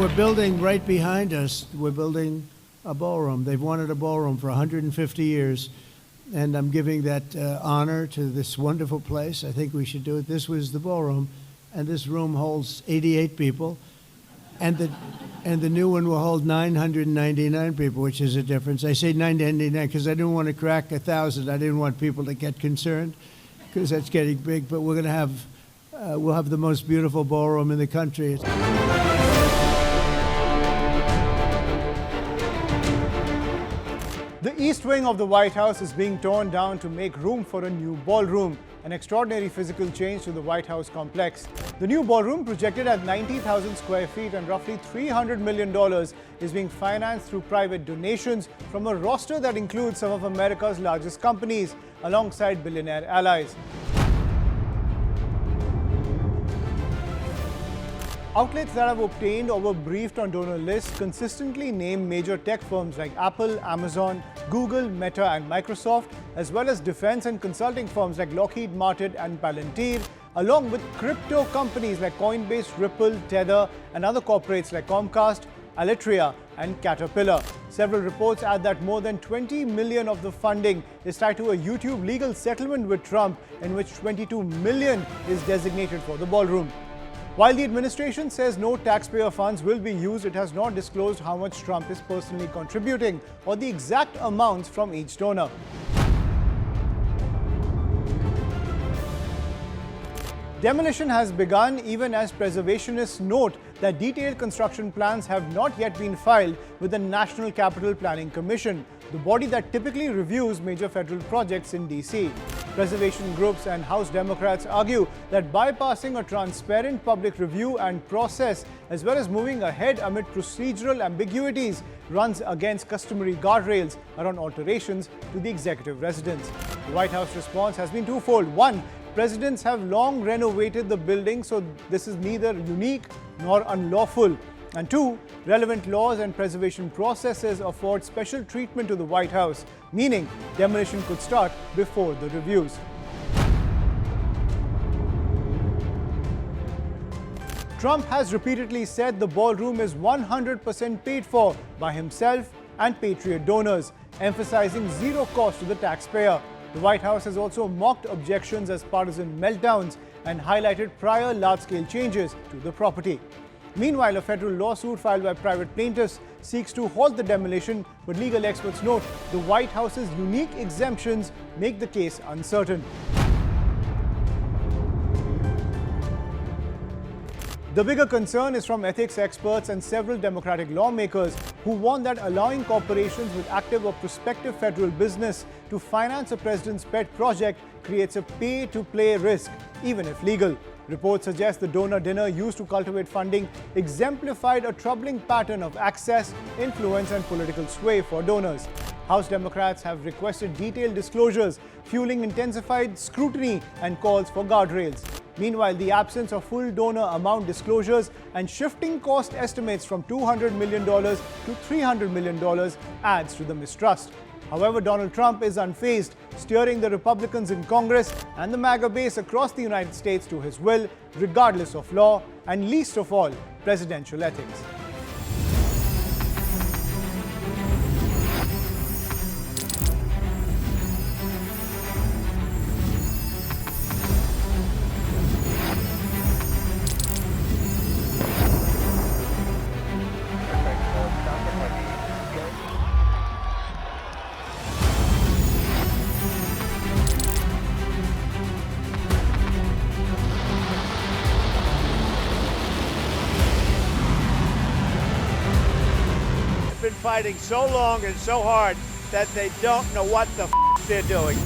we're building right behind us, we're building a ballroom. They've wanted a ballroom for 150 years, and I'm giving that honor to this wonderful place. I think we should do it. This was the ballroom, and this room holds 88 people, and the new one will hold 999 people, which is a difference. I say 999 because I didn't want to crack 1,000. I didn't want people to get concerned because that's getting big, but we're going to have we'll have the most beautiful ballroom in the country. The east wing of the White House is being torn down to make room for a new ballroom, an extraordinary physical change to the White House complex. The new ballroom, projected at 90,000 square feet and roughly $300 million, is being financed through private donations from a roster that includes some of America's largest companies, alongside billionaire allies. Outlets that have obtained or were briefed on donor lists consistently name major tech firms like Apple, Amazon, Google, Meta and Microsoft, as well as defense and consulting firms like Lockheed Martin and Palantir, along with crypto companies like Coinbase, Ripple, Tether, and other corporates like Comcast, Alitria and Caterpillar. Several reports add that more than $20 million of the funding is tied to a YouTube legal settlement with Trump, in which $22 million is designated for the ballroom. While the administration says no taxpayer funds will be used, it has not disclosed how much Trump is personally contributing or the exact amounts from each donor. Demolition has begun, even as preservationists note that detailed construction plans have not yet been filed with the National Capital Planning Commission, the body that typically reviews major federal projects in D.C. Preservation groups and House Democrats argue that bypassing a transparent public review and process, as well as moving ahead amid procedural ambiguities, runs against customary guardrails around alterations to the executive residence. The White House response has been twofold. One, presidents have long renovated the building, so this is neither unique nor unlawful. And two, relevant laws and preservation processes afford special treatment to the White House, meaning demolition could start before the reviews. Trump has repeatedly said the ballroom is 100% paid for by himself and Patriot donors, emphasizing zero cost to the taxpayer. The White House has also mocked objections as partisan meltdowns and highlighted prior large-scale changes to the property. Meanwhile, a federal lawsuit filed by private plaintiffs seeks to halt the demolition, but legal experts note the White House's unique exemptions make the case uncertain. The bigger concern is from ethics experts and several Democratic lawmakers who warn that allowing corporations with active or prospective federal business to finance a president's pet project creates a pay-to-play risk, even if legal. Reports suggest the donor dinner used to cultivate funding exemplified a troubling pattern of access, influence and political sway for donors. House Democrats have requested detailed disclosures, fueling intensified scrutiny and calls for guardrails. Meanwhile, the absence of full donor amount disclosures and shifting cost estimates from $200 million to $300 million adds to the mistrust. However, Donald Trump is unfazed, steering the Republicans in Congress and the MAGA base across the United States to his will, regardless of law and least of all, presidential ethics. Been fighting so long and so hard that they don't know what the they're doing.